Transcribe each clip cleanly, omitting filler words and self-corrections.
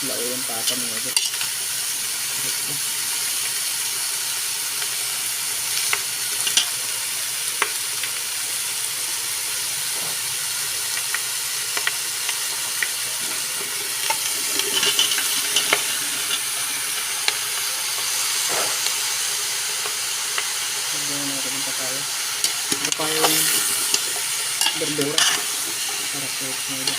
Lao yung pata mo ito. Pagbuhan natin yung papaya. Ito pa yung berdura. Para sa ito.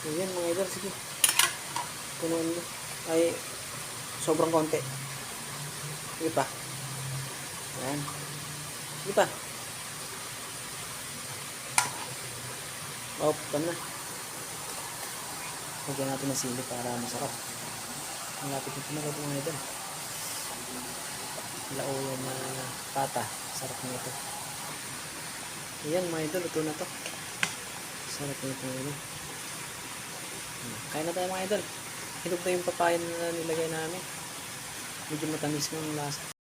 Ayan mga idol, sige. Punuin mo. Ay, sobrang konti. Sige pa. Ayan. Sige pa. Pan na. Lagyan natin ng sili para masarap. Malapit na tumagat mga idol. Lao yung pata. Sarap na ito. Ayan mga idol, ito na to. Sarap na ito mga idol. Kain na tayo mga idol. Hinog na yung papaya na nilagay namin. Medyo matamis ng lasa.